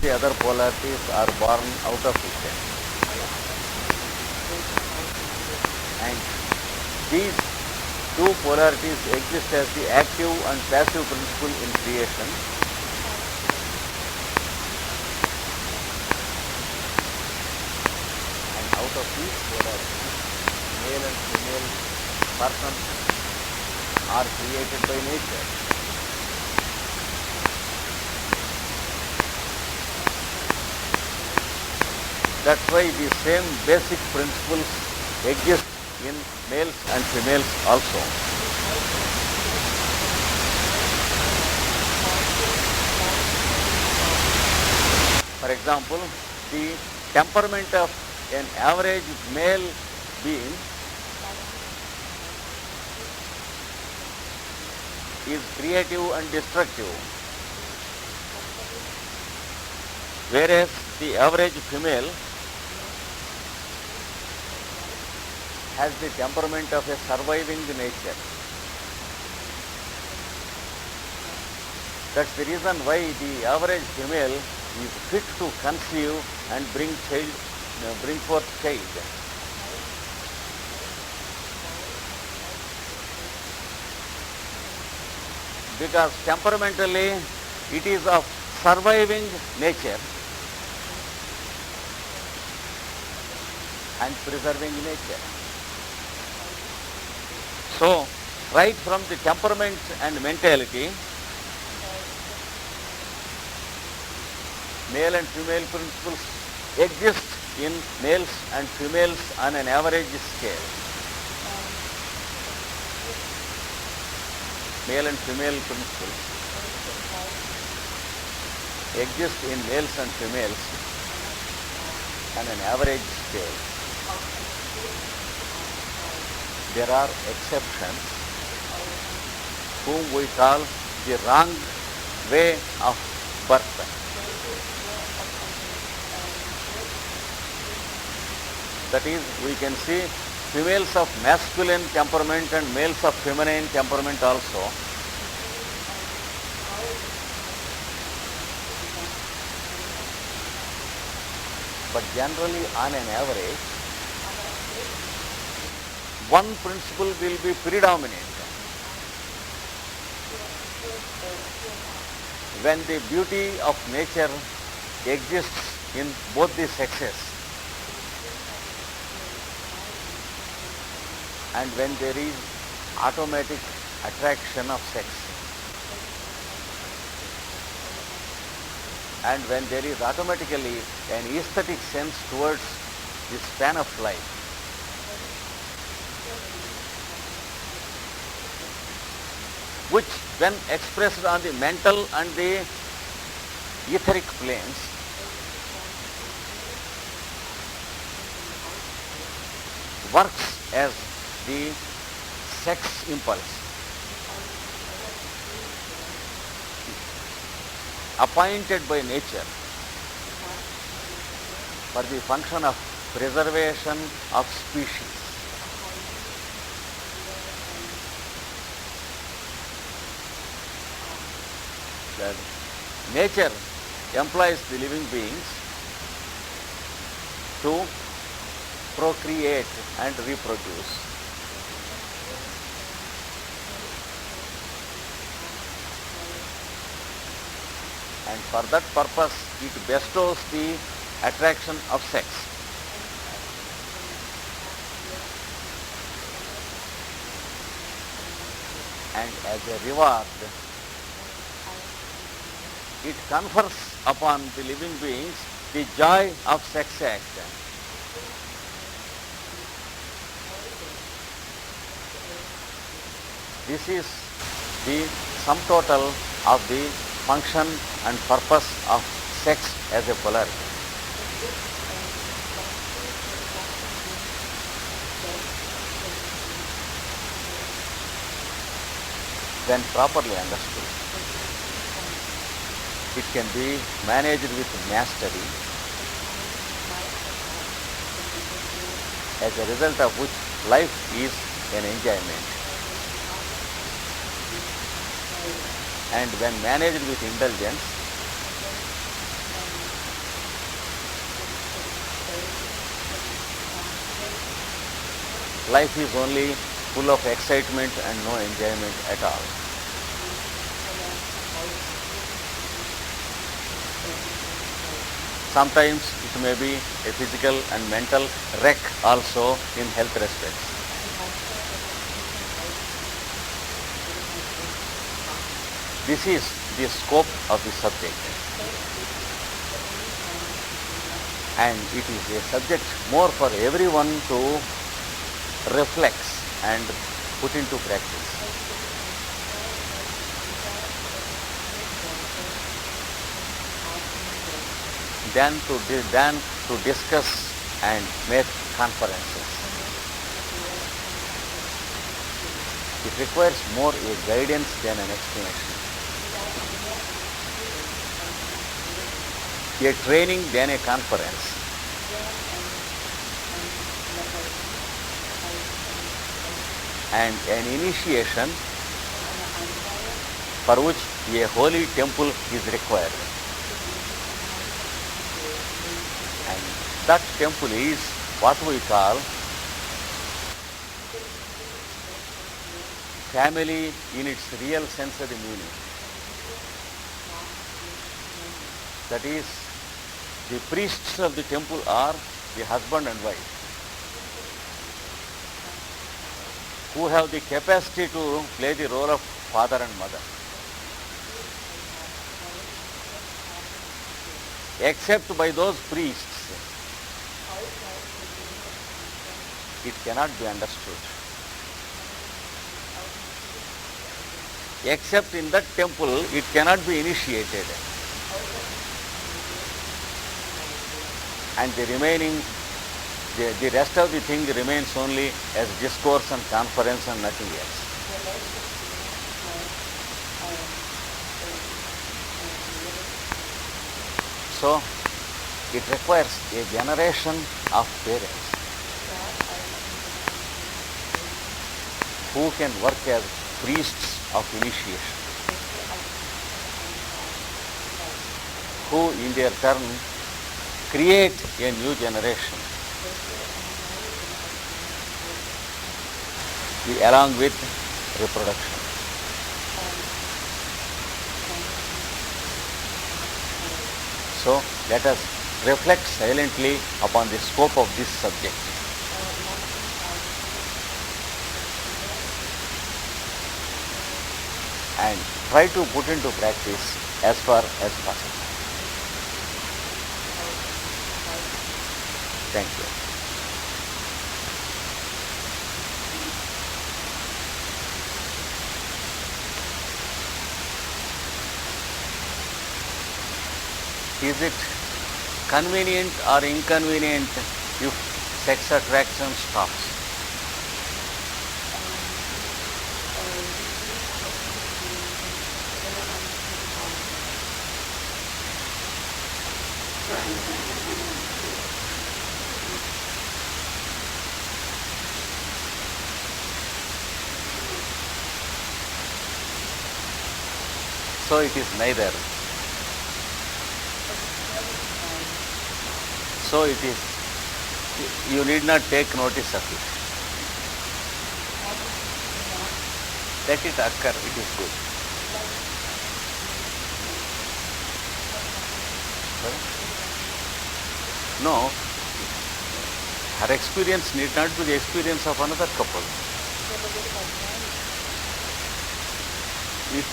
the other polarities are born out of it. And these two polarities exist as the active and passive principle in creation. And out of these polarities, male and female persons are created by nature. That's why the same basic principles exist in males and females also. For example, the temperament of an average male being is creative and destructive, whereas the average female has the temperament of a surviving nature. That's the reason why the average female is fit to conceive and bring forth child. Because temperamentally it is of surviving nature and preserving nature. So, right from the temperament and mentality, male and female principles exist in males and females on an average scale. Male and female principles exist in males and females on an average scale. There are exceptions whom we call the wrong way of birth. That is, we can see females of masculine temperament and males of feminine temperament also. But generally, on an average, one principle will be predominant. When the beauty of nature exists in both the sexes, and when there is automatic attraction of sex, and when there is automatically an aesthetic sense towards the span of life, which when expressed on the mental and the etheric planes, works as the sex impulse appointed by nature for the function of preservation of species. That nature employs the living beings to procreate and reproduce. And for that purpose, it bestows the attraction of sex. And as a reward, it confers upon the living beings the joy of sex act. This is the sum total of the function and purpose of sex as a polarity. When properly understood, it can be managed with mastery, as a result of which life is an enjoyment. And when managed with indulgence, life is only full of excitement and no enjoyment at all. Sometimes it may be a physical and mental wreck also in health respects. This is the scope of the subject, and it is a subject more for everyone to reflect and put into practice. Than to discuss and make conferences. It requires more a guidance than an explanation, a training than a conference. And an initiation for which a holy temple is required. And that temple is what we call family in its real sense of the meaning. That is, the priests of the temple are the husband and wife, who have the capacity to play the role of father and mother. Except by those priests, it cannot be understood. Except in that temple, it cannot be initiated. And the rest of the thing remains only as discourse and conference and nothing else. So, it requires a generation of parents who can work as priests of initiation, who in their turn create a new generation along with reproduction. So let us reflect silently upon the scope of this subject. And try to put into practice as far as possible. Thank you. Is it convenient or inconvenient if sex attraction stops? So it is neither. So it is, you need not take notice of it. Let it occur, it is good. No, her experience need not be the experience of another couple. If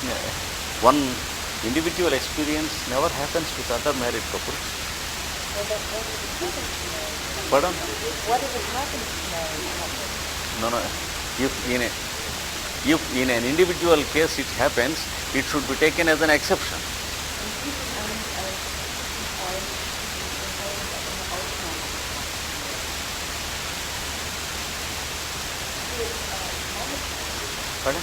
one individual experience never happens with other married couples. Pardon? What if it happens to married couples? No. If in an individual case it happens, it should be taken as an exception. Pardon?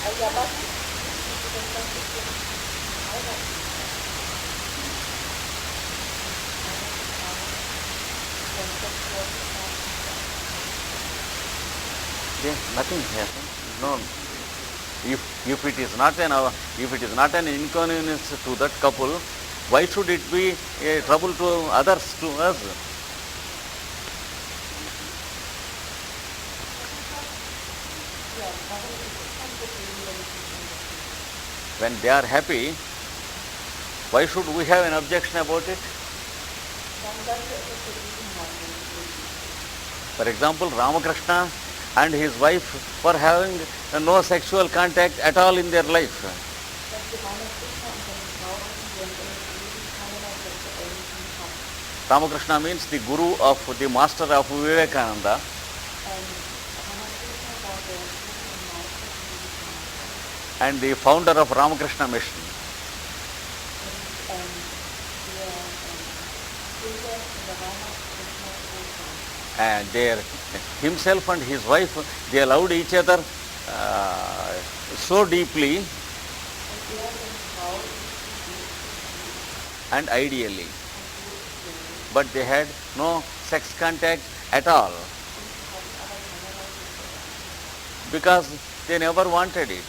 Nothing happens. No. If it is not an inconvenience to that couple, why should it be a trouble to others, to us? When they are happy, why should we have an objection about it? For example, Ramakrishna and his wife were having no sexual contact at all in their life. Ramakrishna means the guru of the master of Vivekananda. And the founder of Ramakrishna Mission. And himself and his wife, they loved each other so deeply and ideally, but they had no sex contact at all because they never wanted it.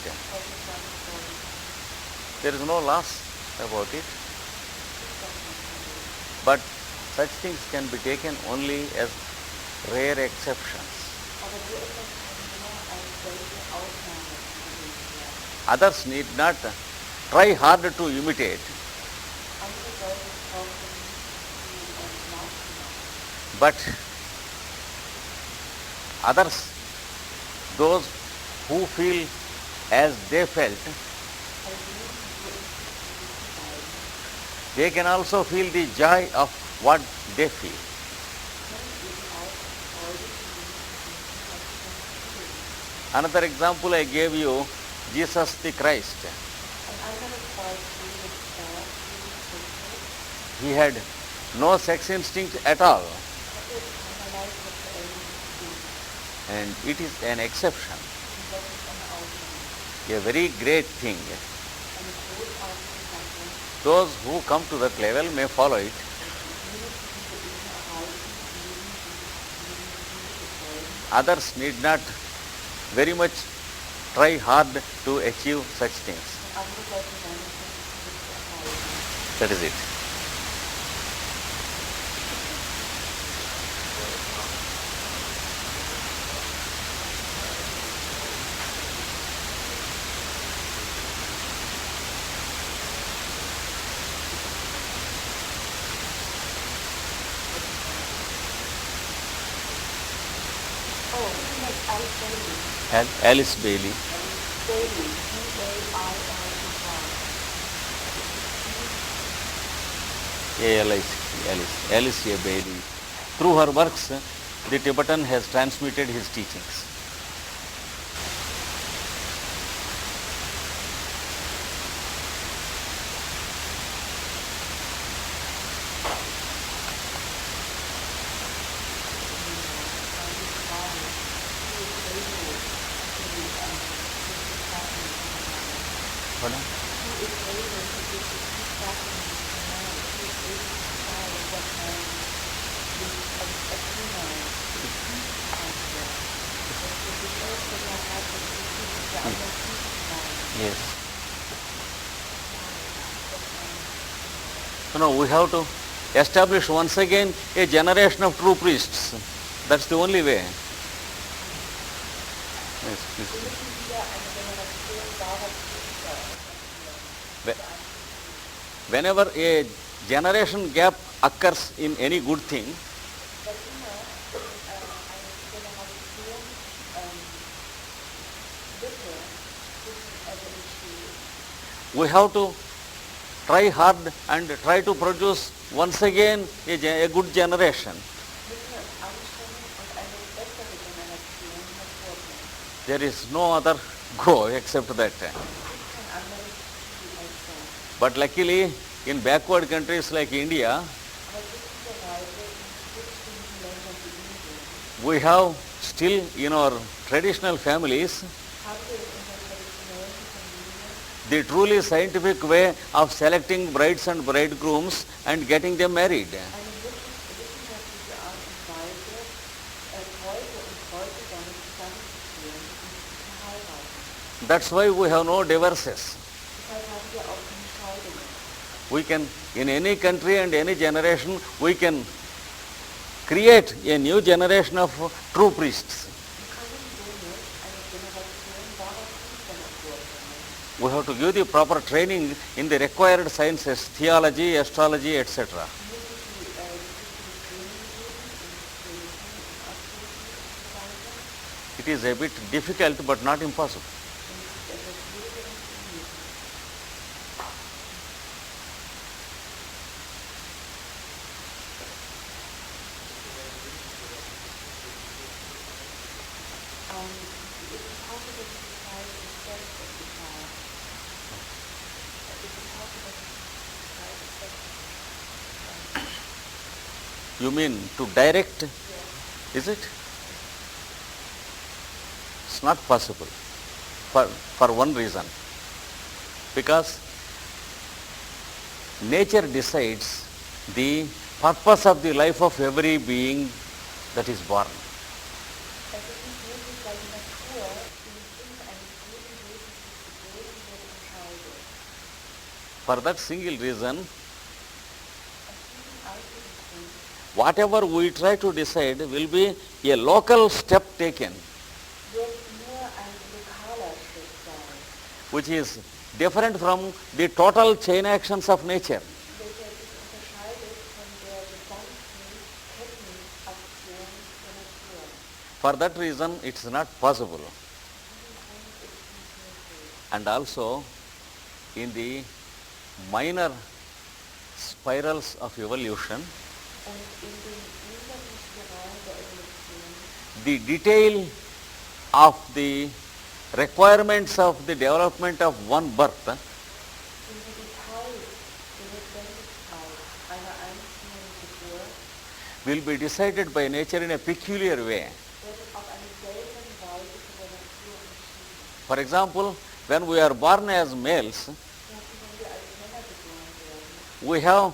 There is no loss about it, but such things can be taken only as rare exceptions. Others need not try hard to imitate, but others, those who feel as they felt, they can also feel the joy of what they feel. Another example I gave you, Jesus the Christ. He had no sex instinct at all. And it is an exception, a very great thing. Those who come to that level may follow it. Others need not very much try hard to achieve such things. That is it. Alice Bailey. Alice A. Bailey. Through her works, the Tibetan has transmitted his teachings. Yes. We have to establish once again a generation of true priests. That's the only way. Yes, please. Whenever a generation gap occurs in any good thing, we have to try hard and try to produce once again a good generation. There is no other go except that. But luckily, in backward countries like India, we have still in our traditional families the truly scientific way of selecting brides and bridegrooms and getting them married. That's why we have no divorces. We can, in any country and any generation, we can create a new generation of true priests. We have to give the proper training in the required sciences, theology, astrology, etc. It is a bit difficult but not impossible. You mean to direct, is it? It's not possible for one reason. Because nature decides the purpose of the life of every being that is born. For that single reason, whatever we try to decide will be a local step taken, which is different from the total chain actions of nature. For that reason, it is not possible. And also, in the minor spirals of evolution, the detail of the requirements of the development of one birth will be decided by nature in a peculiar way. For example, when we are born as males, we have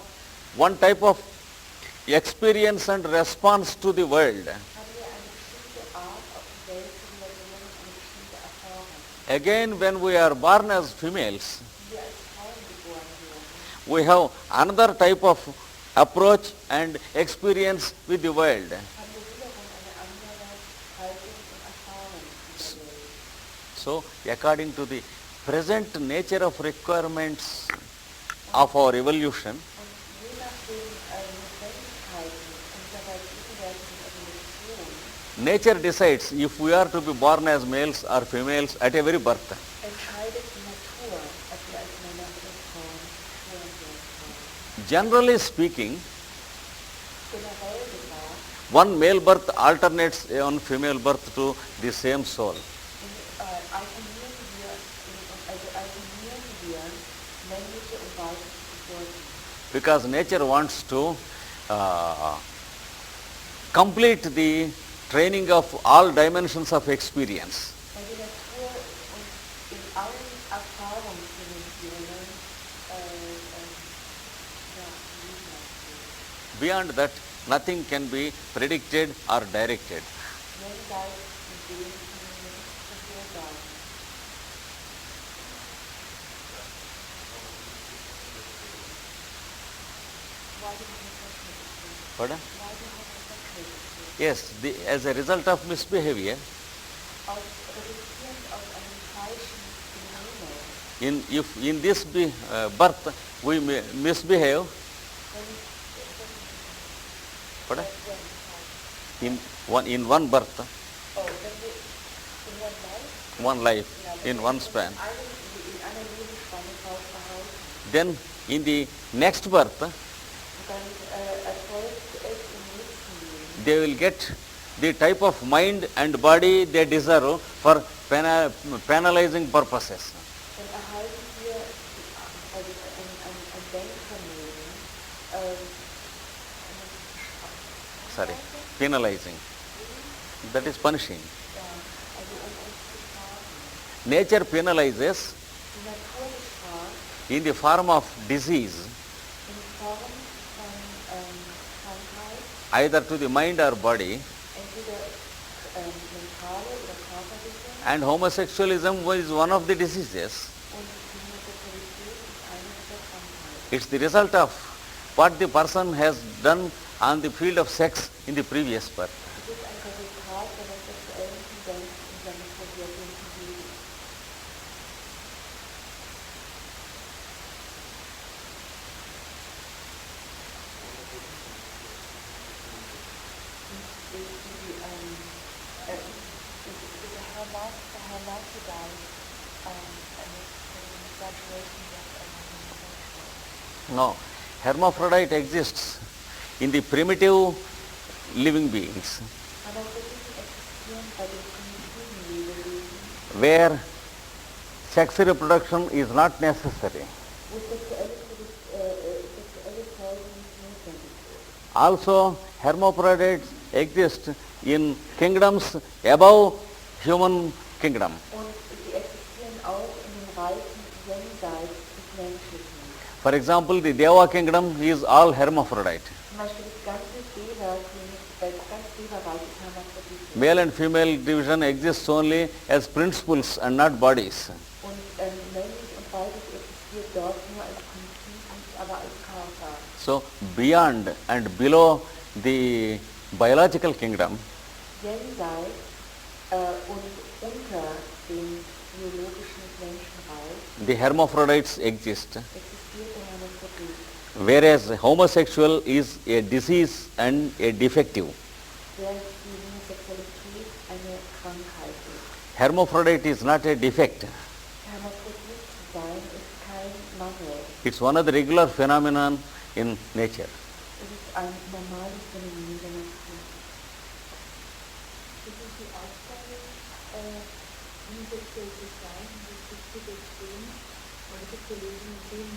one type of experience and response to the world. Again, when we are born as females, we have another type of approach and experience with the world. So, according to the present nature of requirements of our evolution, nature decides if we are to be born as males or females at a very birth. Generally speaking, one male birth alternates one female birth to the same soul. Because nature wants to complete the training of all dimensions of experience. Beyond that, nothing can be predicted or directed. Pardon? Yes, as a result of misbehavior, if in this birth we misbehave, pardon? In one birth, one life, in one span, then in the next birth, they will get the type of mind and body they deserve for penalizing purposes. Sorry, penalizing. That is punishing. Nature penalizes in the form of disease, either to the mind or body, and homosexualism is one of the diseases. It's the result of what the person has done on the field of sex in the previous birth. hermaphrodite, and it's an exaggeration that a homosexual. No, hermaphrodite exists in the primitive living beings Aber wirklich existieren bei den primitiven Lebewesen, where sex reproduction is not necessary. wo sexuelle Zeugung nicht notwendig ist. Also, hermaphrodites exist in kingdoms above human kingdom. Und sie existieren auch in den Reichen jenseits des Menschlichen. For example, the Deva kingdom is all hermaphrodite. Zum Beispiel das ganze Deva-Reich ist hermaphroditisch. Male and female division exists only as principles and not bodies. Und männlich und weiblich existiert dort nur als Prinzip, nicht aber als Körper. So, beyond and below the biological kingdom, Jenseits und unter dem biologischen Menschenreich the hermaphrodites exist, existiert der Hermaphrodit, whereas homosexual is a disease and a defective. während die Homosexualität eine Krankheit ist. Hermaphrodite is not a defect. Hermaphrodit zu sein ist kein Mangel. It's one of the regular phenomenon in nature. Es ist ein normales Phänomen der Natur. Das ist die Aussage, homosexuell zu sein, das ist zu verstehen, oder zu leben und sehen.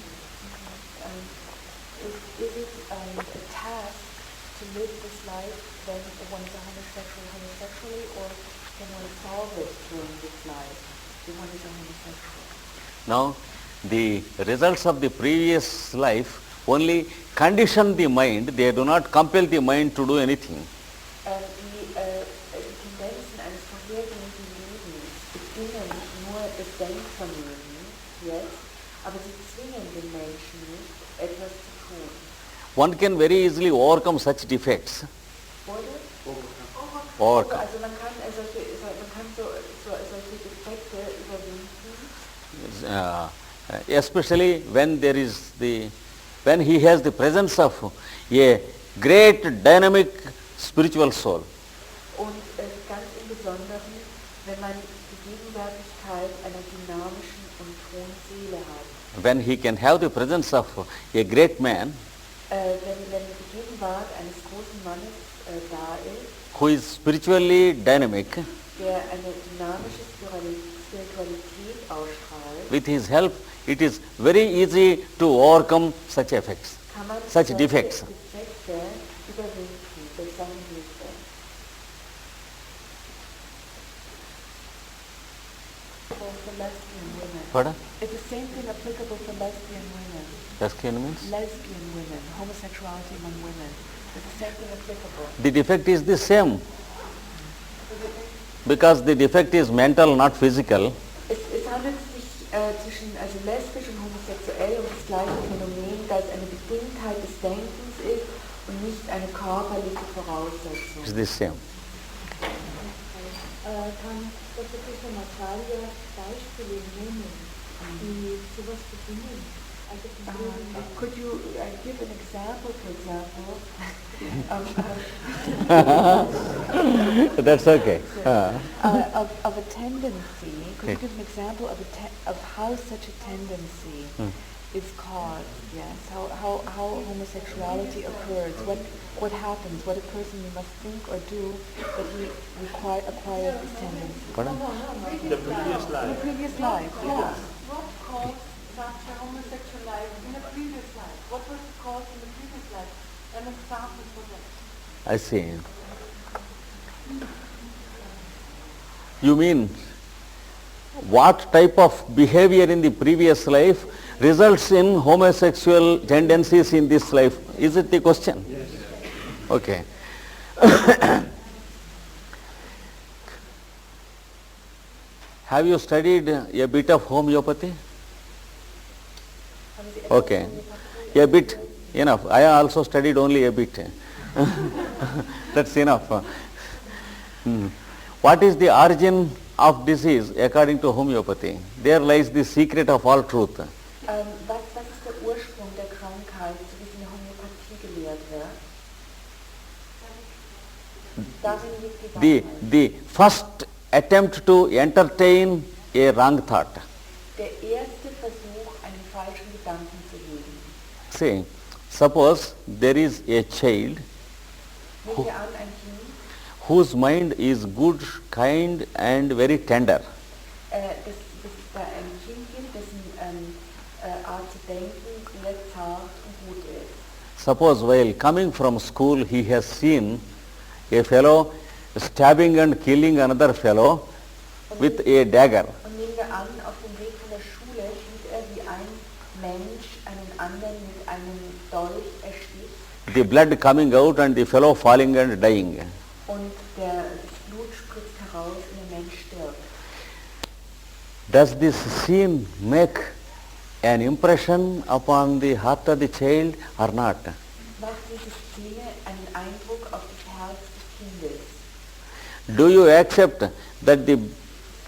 Is it a task to live this life when one is a homosexual homosexually, or can one solve it during this life when one is a homosexual? Now, the results of the previous life only condition the mind, they do not compel the mind to do anything. Die Tendenzen eines vorhergehenden Lebens bedingen nur das Denkvermögen jetzt, aber sie zwingen den Menschen nicht, etwas zu tun. One can very easily overcome such defects. Overcome. Also man kann solche Defekte überwinden. Especially when there is when he has the presence of a great dynamic spiritual soul. Und ganz im Besonderen, wenn man die Gegenwärtigkeit einer dynamischen und hohen Seele hat. When he can have the presence of a great man Wenn die Gegenwart eines großen Mannes da ist, who is spiritually dynamic, der eine dynamische Spiritualität ausstrahlt, with his help it is very easy to overcome such effects, kann man such solche defects. Defekte überwinden durch seine Hilfe. For lesbian women. Pardon? It's the same thing applicable for lesbian women. Lesbian means? Lesbian women, homosexuality among women. It's the same thing applicable. The defect is the same because the defect is mental, not physical. Es handelt sich zwischen lesbisch und homosexuell um das gleiche Phänomen, da es eine Bedingtheit des Denkens ist und nicht eine körperliche Voraussetzung. It's the same. Kann Dr. Krishnamacharya Beispiele nennen, die sowas bedingen? Also Could you give an example, for example, That's okay. of a tendency? Could you give an example of how such a tendency is caused? Yes, how homosexuality occurs. What happens? What a person must think or do that he acquires this tendency. The previous In life. the previous life, yes. what caused such a homosexual life in a previous life? What was the cause in the previous life? An example for that. I see. You mean what type of behavior in the previous life results in homosexual tendencies in this life? Is it the question? Yes. Okay. Have you studied a bit of homeopathy? Okay. A bit, enough. I also studied only a bit. That's enough. What is the origin of disease according to homeopathy? There lies the secret of all truth. Was ist der Ursprung der Krankheit, so wie es in der Homöopathie gelehrt wird? Darin liegt die Wahrheit. The first attempt to entertain a wrong thought. Der erste Versuch, einen falschen Gedanken zu hegen. See, suppose there is a child Nehmen wir an, ein Kind, whose mind is good, kind and very tender. dass es da ein Kind gibt, dessen Art zu denken sehr zart und gut ist. Suppose while coming from school he has seen a fellow stabbing and killing another fellow with a dagger. Und nehmen wir an, auf dem Weg von der Schule sieht er, wie ein Mensch einen anderen mit einem Dolch ersticht The blood coming out and the fellow falling and dying. und das Blut spritzt heraus und der Mensch stirbt. Does this scene make an impression upon the heart of the child or not? Macht diese Szene einen Eindruck auf das Herz des Kindes? Do you accept that the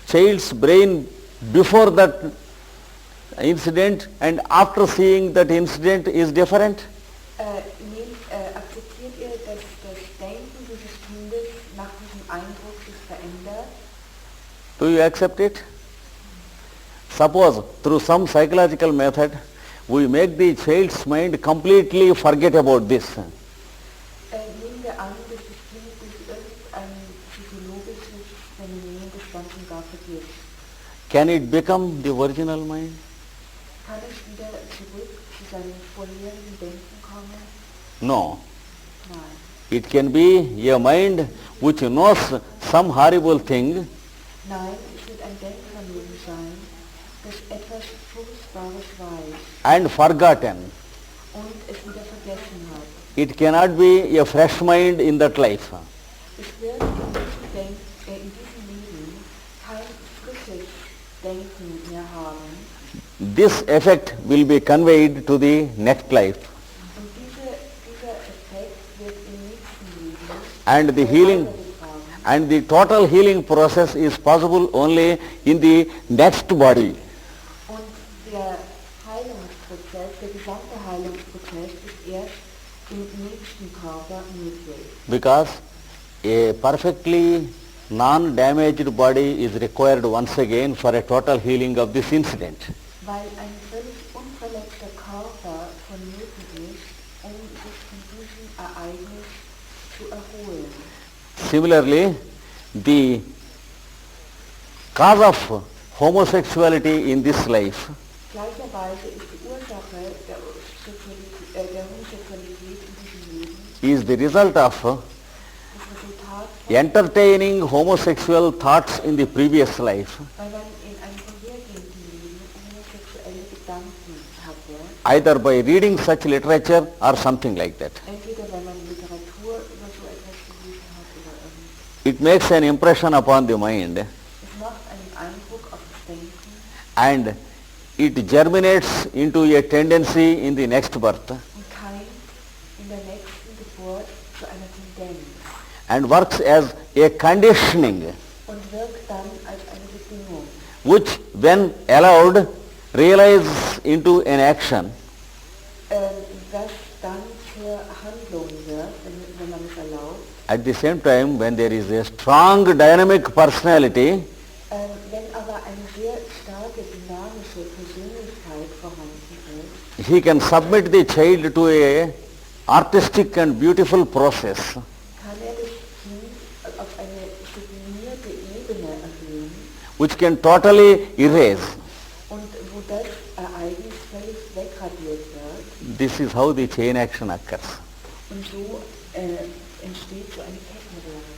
child's brain before that incident and after seeing that incident is different? Akzeptiert ihr, dass das Denken dieses Kindes nach diesem Eindruck sich verändert? Do you accept it? Suppose through some psychological method we make the child's mind completely forget about this. Nehmen wir an, dass das Kind durch irgendein psychologisches Phänomen das Ganze gar vergisst. Can it become the original mind? Kann es wieder zurück zu seinem vorherigen Denken kommen? No. Nein. It can be a mind which knows some horrible thing Nein, es wird ein Denkvermögen sein, das etwas Furchtbares weiß and forgotten. und es wieder vergessen hat. It cannot be a fresh mind in that life. Es wird in diesem Leben kein frisches Denken mehr haben. This effect will be conveyed to the next life. Und dieser Effekt wird im nächsten Leben And the healing weitergetragen. and the total healing process is possible only in the next body. Und der Heilungsprozess, der gesamte Heilungsprozess ist erst im nächsten Körper möglich. Because a perfectly non-damaged body is required once again for a total healing of this incident. Weil ein völlig unverletzter Körper vonnöten ist, um sich von diesem Ereignis zu erholen. Similarly, the cause of homosexuality in this life Gleicherweise ist die Ursache der Homosexualität in diesem Leben is the result of das Resultat, entertaining homosexual thoughts in the previous life, weil man in einem vorhergehenden Leben homosexuelle Gedanken hatte, either by reading such literature or something like that. entweder wenn man Literatur über so etwas gelesen hat oder irgendwas. It makes an impression upon the mind Es macht einen Eindruck auf das Denken and it germinates into a tendency in the next birth und keimt in der nächsten Geburt zu einer Tendenz and works as a conditioning und wirkt dann als eine Bedingung, which when allowed realizes into an action das dann zur Handlung wird, wenn man es erlaubt. at the same time when there is a strong dynamic personality. Wenn aber eine sehr starke dynamische Persönlichkeit vorhanden ist, He can submit the child to a artistic and beautiful process kann er das Kind auf eine sublimierte Ebene erhöhen which can totally erase. und wo das Ereignis völlig wegradiert wird. This is how the chain action occurs. Und so entsteht so eine Kettenreaktion.